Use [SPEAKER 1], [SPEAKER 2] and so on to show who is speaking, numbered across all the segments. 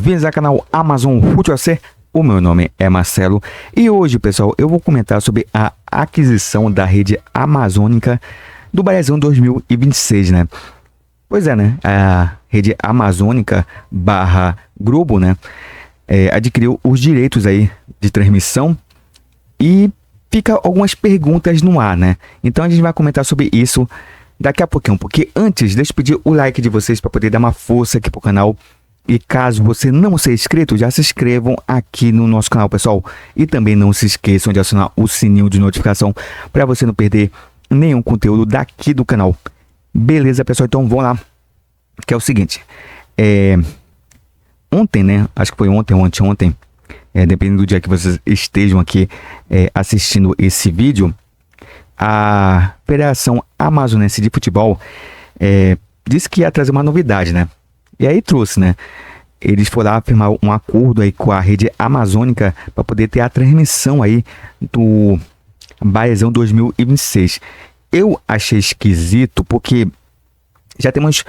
[SPEAKER 1] bem-vindos ao canal Amazon Futebol C. O meu nome é Marcelo e hoje, pessoal, eu vou comentar sobre a aquisição da rede amazônica do Brasileirão 2026, né? Pois é, né? A rede amazônica barra Globo, né? Adquiriu os direitos aí de transmissão e fica algumas perguntas no ar, né? Então a gente vai comentar sobre isso daqui a pouquinho, porque antes, deixa eu pedir o like de vocês para poder dar uma força aqui pro canal. E caso você não seja inscrito, já se inscrevam aqui no nosso canal, pessoal. E também não se esqueçam de acionar o sininho de notificação para você não perder nenhum conteúdo daqui do canal. Beleza, pessoal? Então vamos lá. Que é o seguinte. Ontem, né? Acho que foi ontem ou anteontem. Dependendo do dia que vocês estejam aqui assistindo esse vídeo. A Federação Amazonense de Futebol disse que ia trazer uma novidade, né? E aí trouxe, né? Eles foram lá firmar um acordo aí com a rede amazônica para poder ter a transmissão aí do Brasileirão 2026. Eu achei esquisito porque já temos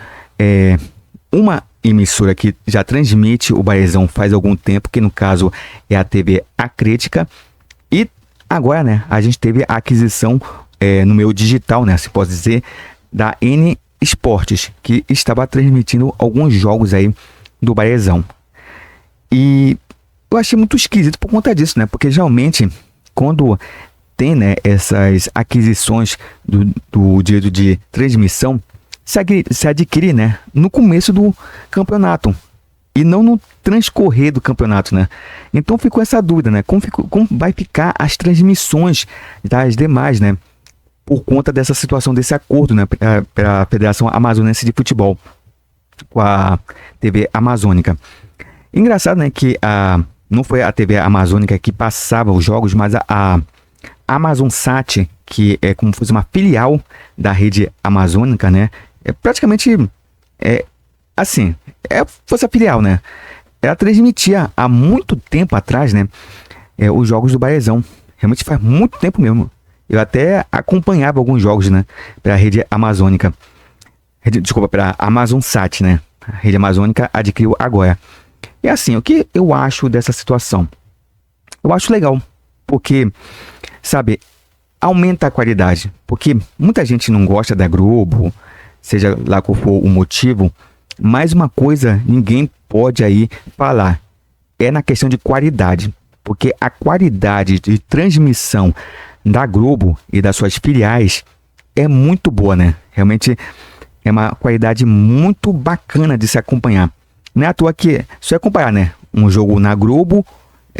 [SPEAKER 1] uma emissora que já transmite o Brasileirão faz algum tempo, que no caso é a TV Acrítica. E agora, né, a gente teve a aquisição no meio digital, né, se pode dizer, da N Esportes, que estava transmitindo alguns jogos aí do Brasileirão. E eu achei muito esquisito por conta disso, né? Porque geralmente, quando tem, né, essas aquisições do direito de transmissão, se adquire, né, no começo do campeonato e não no transcorrer do campeonato, né? Então ficou essa dúvida, né? Como vai ficar as transmissões das demais, né? Por conta dessa situação, desse acordo, né, para a Federação Amazonense de Futebol com a TV Amazônica. Engraçado, né, que não foi a TV Amazônica que passava os jogos, mas a Amazonsat, que é como se fosse uma filial da rede amazônica, né, praticamente fosse a filial, né, ela transmitia há muito tempo atrás, né, os jogos do Brasileirão. Realmente faz muito tempo mesmo. Eu até acompanhava alguns jogos, né, para a rede amazônica. Desculpa, para a Amazonsat, né? A rede amazônica adquiriu agora. E assim, o que eu acho dessa situação? Eu acho legal, porque, sabe, aumenta a qualidade. Porque muita gente não gosta da Globo, seja lá qual for o motivo, mas uma coisa ninguém pode aí falar, é na questão de qualidade. Porque a qualidade de transmissão da Globo e das suas filiais é muito boa, né? Realmente é uma qualidade muito bacana de se acompanhar. Não é à toa que só é comparar, né, um jogo na Globo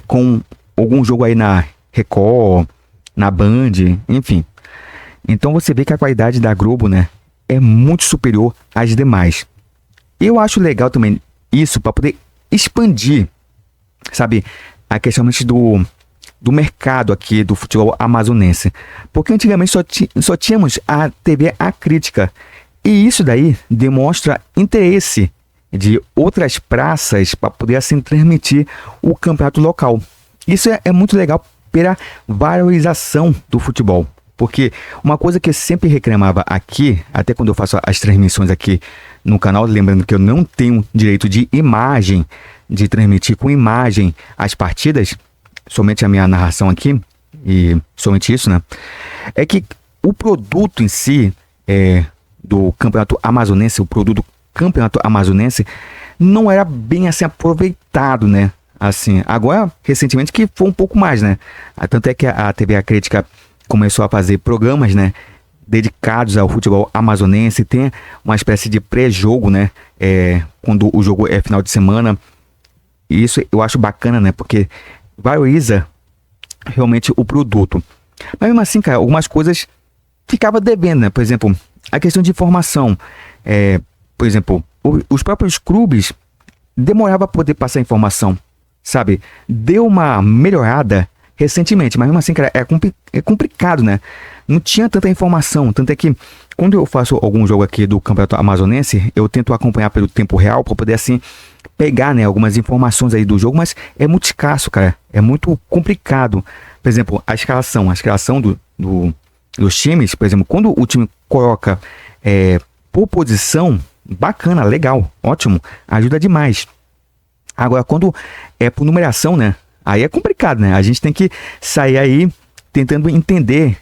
[SPEAKER 1] com algum jogo aí na Record, na Band, enfim. Então você vê que a qualidade da Globo, né, é muito superior às demais. Eu acho legal também isso para poder expandir, sabe, a questão do mercado aqui do futebol amazonense. Porque antigamente só tínhamos a TV Acrítica. E isso daí demonstra interesse de outras praças para poder assim transmitir o campeonato local. Isso é muito legal pela valorização do futebol. Porque uma coisa que eu sempre reclamava aqui, até quando eu faço as transmissões aqui no canal, lembrando que eu não tenho direito de imagem, de transmitir com imagem as partidas, somente a minha narração aqui, e somente isso, né? É que o produto em si do Campeonato Amazonense, o produto Campeonato Amazonense, não era bem assim aproveitado, né? Assim, agora, recentemente, que foi um pouco mais, né? Tanto é que a TV Acrítica começou a fazer programas, né, dedicados ao futebol amazonense, tem uma espécie de pré-jogo, né? Quando o jogo é final de semana. E isso eu acho bacana, né? Porque valoriza realmente o produto. Mas mesmo assim, cara, algumas coisas ficava devendo, né? Por exemplo, a questão de informação. Por exemplo, os próprios clubes demoravam a poder passar informação, sabe? Deu uma melhorada recentemente, mas mesmo assim, cara, é complicado, né? Não tinha tanta informação, tanto é que quando eu faço algum jogo aqui do Campeonato Amazonense, eu tento acompanhar pelo tempo real para poder assim pegar, né, algumas informações aí do jogo, mas é muito escasso, cara, é muito complicado. Por exemplo, a escalação dos times, por exemplo, quando o time coloca por posição, bacana, legal, ótimo, ajuda demais. Agora, quando é por numeração, né? Aí é complicado, né? A gente tem que sair aí tentando entender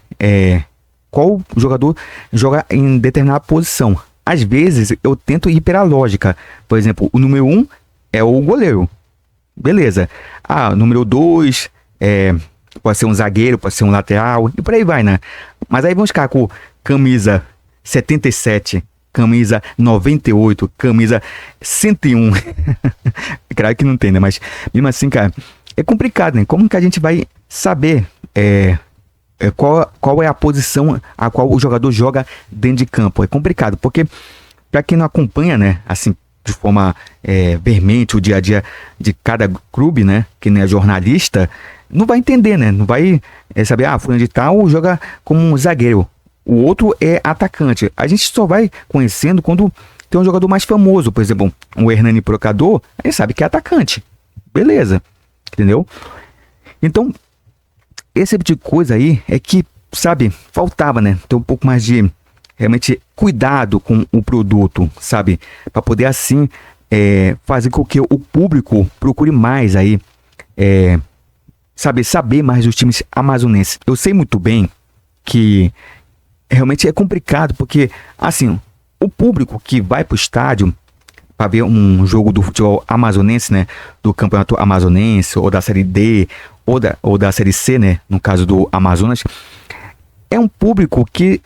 [SPEAKER 1] qual jogador joga em determinada posição. Às vezes, eu tento ir pela lógica. Por exemplo, o número 1 é o goleiro. Beleza. O número 2 pode ser um zagueiro, pode ser um lateral, e por aí vai, né? Mas aí vamos ficar com camisa 77, camisa 98, camisa 101. Claro que não tem, né? Mas mesmo assim, cara, é complicado, né? Como que a gente vai saber qual é a posição a qual o jogador joga dentro de campo? É complicado, porque para quem não acompanha, né, assim, de forma veemente o dia a dia de cada clube, né, que não é jornalista, não vai entender, né? Não vai saber, fulano de tal joga como um zagueiro, o outro é atacante. A gente só vai conhecendo quando tem um jogador mais famoso, por exemplo, o Hernani Brocador, a gente sabe que é atacante. Beleza, entendeu? Então, esse tipo de coisa aí é que, sabe, faltava, né? Ter um pouco mais de, realmente, cuidado com o produto, sabe? Para poder, assim, fazer com que o público procure mais aí, saber mais dos times amazonenses. Eu sei muito bem que realmente é complicado, porque, assim, o público que vai pro estádio para ver um jogo do futebol amazonense, né, do campeonato amazonense, ou da série D, ou da série C, né, no caso do Amazonas, é um público que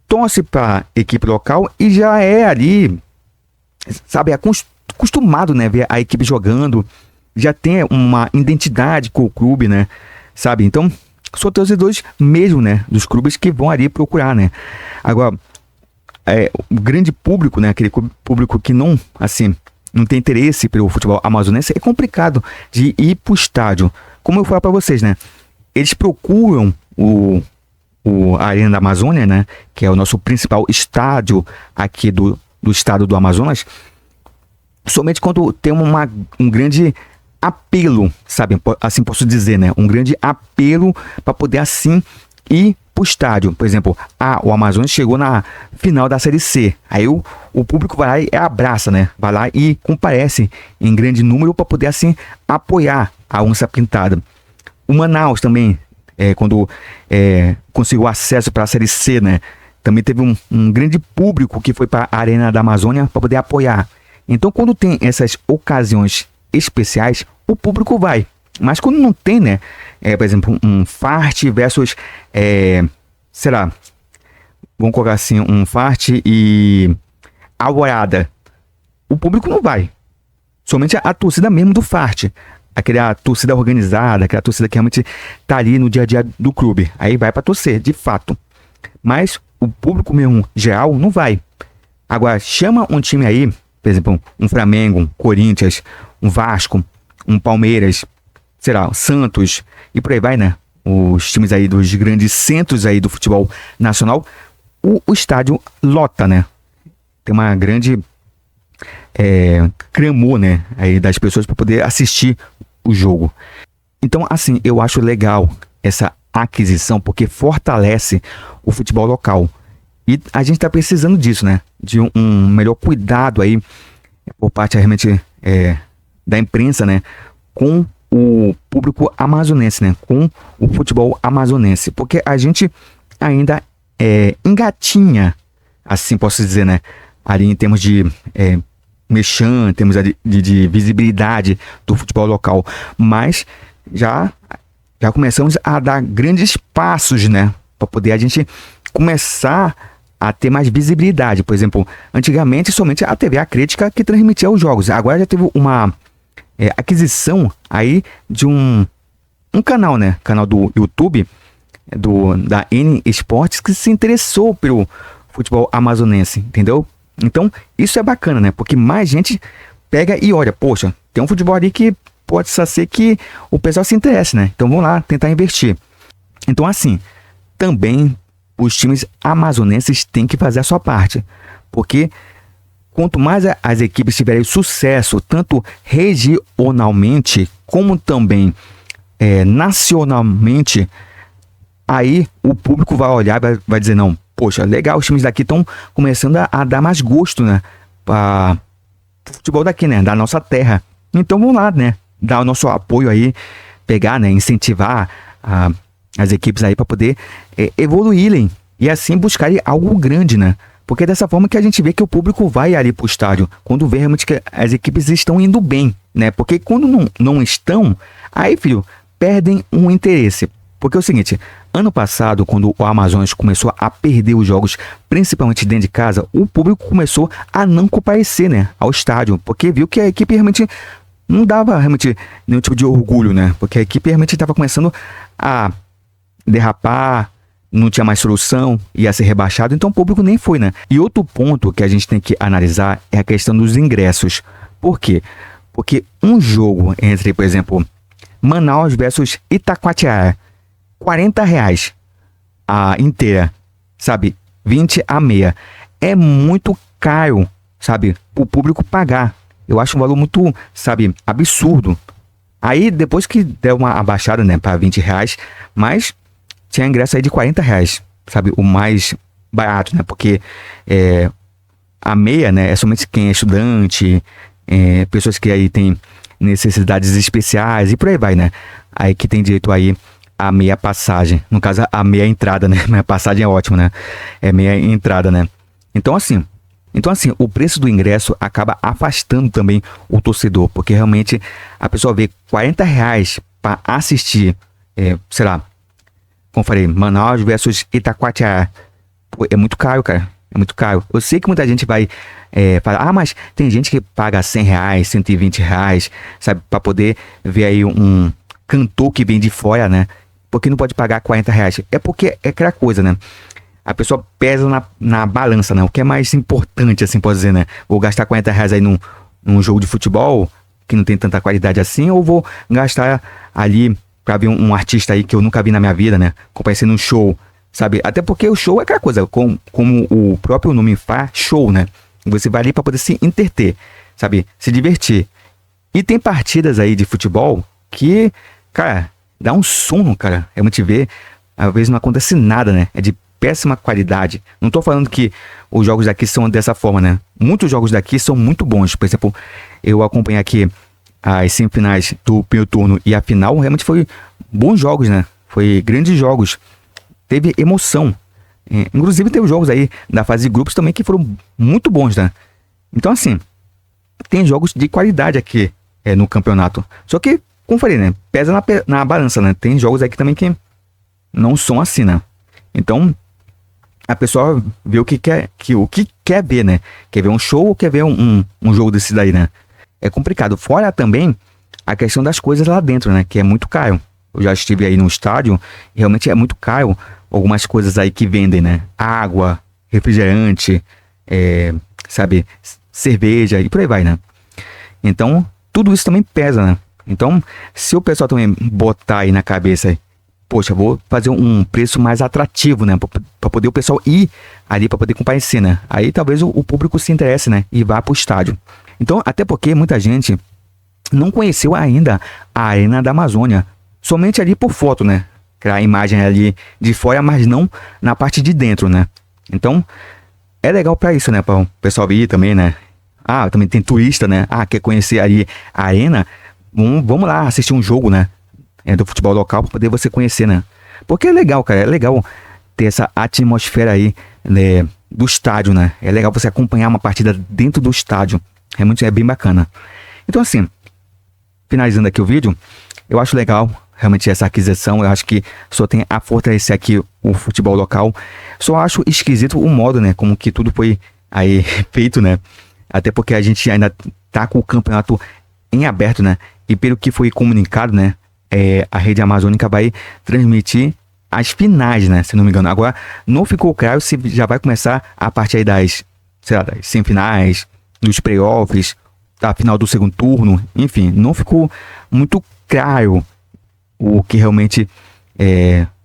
[SPEAKER 1] torce para equipe local e já é ali, sabe, acostumado, né, ver a equipe jogando, já tem uma identidade com o clube, né, sabe? Então, são torcedores mesmo, né, dos clubes que vão ali procurar, né. Agora, o grande público, né, aquele público que não, assim, não tem interesse pelo futebol amazonense, é complicado de ir pro estádio. Como eu falo para vocês, né, eles procuram a Arena da Amazônia, né, que é o nosso principal estádio aqui do estado do Amazonas, somente quando tem um grande apelo, sabe, assim posso dizer, né, um grande apelo para poder, assim, ir pro estádio. Por exemplo, o Amazonas chegou na final da Série C. Aí o público vai lá e abraça, né? Vai lá e comparece em grande número para poder, assim, apoiar a Onça Pintada. O Manaus também, quando conseguiu acesso para a Série C, né? Também teve um grande público que foi para a Arena da Amazônia para poder apoiar. Então, quando tem essas ocasiões especiais, o público vai. Mas quando não tem, né? Por exemplo, um Fart versus, sei lá, vamos colocar assim, um Fart e Alvorada. O público não vai. Somente a torcida mesmo do Fart. Aquela torcida organizada, aquela torcida que realmente tá ali no dia a dia do clube. Aí vai para torcer, de fato. Mas o público mesmo geral não vai. Agora, chama um time aí, por exemplo, um Flamengo, um Corinthians, um Vasco, um Palmeiras, sei lá, Santos, e por aí vai, né? Os times aí dos grandes centros aí do futebol nacional, o estádio lota, né? Tem uma grande clamor, né? Aí das pessoas para poder assistir o jogo. Então, assim, eu acho legal essa aquisição, porque fortalece o futebol local. E a gente tá precisando disso, né? De um melhor cuidado aí, por parte realmente da imprensa, né? Com o público amazonense, né? Com o futebol amazonense. Porque a gente ainda engatinha, assim posso dizer, né? Ali em termos de merchan, em termos de visibilidade do futebol local. Mas já começamos a dar grandes passos, né? Para poder a gente começar a ter mais visibilidade. Por exemplo, antigamente somente a TV Acrítica que transmitia os jogos. Agora já teve uma aquisição aí de um canal, né? Canal do YouTube, da N Esportes, que se interessou pelo futebol amazonense, entendeu? Então, isso é bacana, né? Porque mais gente pega e olha, poxa, tem um futebol ali que pode ser que o pessoal se interesse, né? Então vamos lá tentar investir. Então, assim, também os times amazonenses têm que fazer a sua parte, porque quanto mais as equipes tiverem sucesso, tanto regionalmente como também nacionalmente, aí o público vai olhar e vai dizer, não, poxa, legal, os times daqui estão começando a dar mais gosto, né, para o futebol daqui, né, da nossa terra. Então vamos lá, né? Dar o nosso apoio aí, pegar, né? Incentivar as equipes aí para poder evoluírem e assim buscarem algo grande, né? Porque é dessa forma que a gente vê que o público vai ali pro estádio, quando vê realmente que as equipes estão indo bem, né? Porque quando não estão, aí, filho, perdem um interesse. Porque é o seguinte, ano passado, quando o Amazonas começou a perder os jogos, principalmente dentro de casa, o público começou a não comparecer, né, ao estádio, porque viu que a equipe realmente não dava realmente nenhum tipo de orgulho, né? Porque a equipe realmente estava começando a derrapar, não tinha mais solução, ia ser rebaixado, então o público nem foi, né? E outro ponto que a gente tem que analisar é a questão dos ingressos. Por quê? Porque um jogo entre, por exemplo, Manaus versus Itacoatiara, R$40 a inteira, sabe? 20 a meia. É muito caro, sabe? O público pagar. Eu acho um valor muito, sabe, absurdo. Aí, depois que deu uma abaixada, né, para R$20, mas tinha ingresso aí de R$40, sabe? O mais barato, né? Porque a meia, né, é somente quem é estudante, pessoas que aí tem necessidades especiais e por aí vai, né? Aí que tem direito aí a meia passagem. No caso, a meia entrada, né? Meia passagem é ótimo, né? É meia entrada, né? Então, assim, o preço do ingresso acaba afastando também o torcedor, porque realmente a pessoa vê R$40 para assistir, sei lá, como eu falei, Manaus versus Itacoatiara. Pô, é muito caro, cara. É muito caro. Eu sei que muita gente vai falar, mas tem gente que paga R$100, R$120, sabe, para poder ver aí um cantor que vem de fora, né? Porque não pode pagar R$40. É porque é aquela coisa, né? A pessoa pesa na balança, né? O que é mais importante, assim, pode dizer, né? Vou gastar R$40 aí num jogo de futebol que não tem tanta qualidade assim, ou vou gastar ali pra ver um artista aí que eu nunca vi na minha vida, né? Comparecendo num show, sabe? Até porque o show é aquela coisa, como o próprio nome faz, show, né? Você vai ali pra poder se entreter, sabe? Se divertir. E tem partidas aí de futebol que, cara, dá um sono, cara. É muito ver, às vezes não acontece nada, né? É de péssima qualidade. Não tô falando que os jogos daqui são dessa forma, né? Muitos jogos daqui são muito bons. Por exemplo, eu acompanhei aqui as semifinais do primeiro turno e a final, realmente foi bons jogos, né? Foi grandes jogos. Teve emoção. Inclusive teve jogos aí da fase de grupos também que foram muito bons, né? Então, assim, tem jogos de qualidade aqui no campeonato. Só que, como falei, né? Pesa na balança, né? Tem jogos aqui também que não são assim, né? Então, a pessoa vê o que quer ver, né? Quer ver um show ou quer ver um jogo desse daí, né? É complicado. Fora também a questão das coisas lá dentro, né? Que é muito caro. Eu já estive aí no estádio e realmente é muito caro algumas coisas aí que vendem, né? Água, refrigerante, sabe? Cerveja e por aí vai, né? Então, tudo isso também pesa, né? Então, se o pessoal também botar aí na cabeça, poxa, vou fazer um preço mais atrativo, né? Pra poder o pessoal ir ali, pra poder comparecer, né? Aí talvez o público se interesse, né? E vá pro estádio. Então, até porque muita gente não conheceu ainda a Arena da Amazônia. Somente ali por foto, né? A imagem ali de fora, mas não na parte de dentro, né? Então, é legal pra isso, né? Para o pessoal ir também, né? Ah, também tem turista, né? Ah, quer conhecer ali a arena? Vamos lá assistir um jogo, né? Do futebol local para poder você conhecer, né? Porque é legal, cara. É legal ter essa atmosfera aí, né, do estádio, né? É legal você acompanhar uma partida dentro do estádio. Realmente é bem bacana. Então, assim, finalizando aqui o vídeo, eu acho legal realmente essa aquisição. Eu acho que só tem a fortalecer aqui o futebol local. Só acho esquisito o modo, né? Como que tudo foi aí feito, né? Até porque a gente ainda tá com o campeonato em aberto, né? E pelo que foi comunicado, né? A Rede Amazônica vai transmitir as finais, né? Se não me engano. Agora, não ficou claro se já vai começar a partir aí das, sei lá, das semifinais, dos playoffs, da final do segundo turno. Enfim, não ficou muito claro o que realmente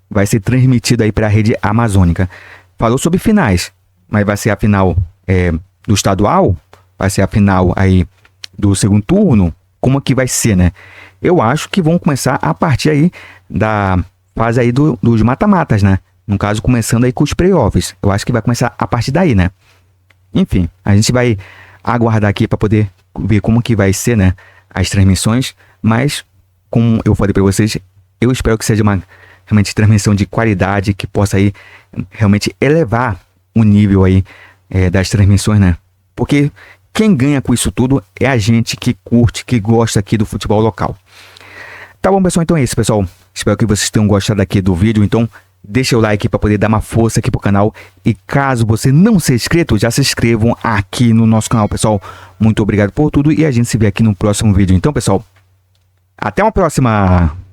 [SPEAKER 1] vai ser transmitido aí para a Rede Amazônica. Falou sobre finais, mas vai ser a final do estadual? Vai ser a final aí do segundo turno? Como que vai ser, né? Eu acho que vão começar a partir aí da fase aí dos mata-matas, né? No caso, começando aí com os playoffs. Eu acho que vai começar a partir daí, né? Enfim, a gente vai aguardar aqui para poder ver como que vai ser, né? as transmissões, mas como eu falei para vocês, eu espero que seja uma realmente transmissão de qualidade, que possa aí realmente elevar o nível aí das transmissões, né? Porque quem ganha com isso tudo é a gente que curte, que gosta aqui do futebol local. Tá bom, pessoal? Então é isso, pessoal. Espero que vocês tenham gostado aqui do vídeo. Então, deixa o like para poder dar uma força aqui pro canal. E caso você não seja inscrito, já se inscrevam aqui no nosso canal, pessoal. Muito obrigado por tudo e a gente se vê aqui no próximo vídeo. Então, pessoal, até uma próxima!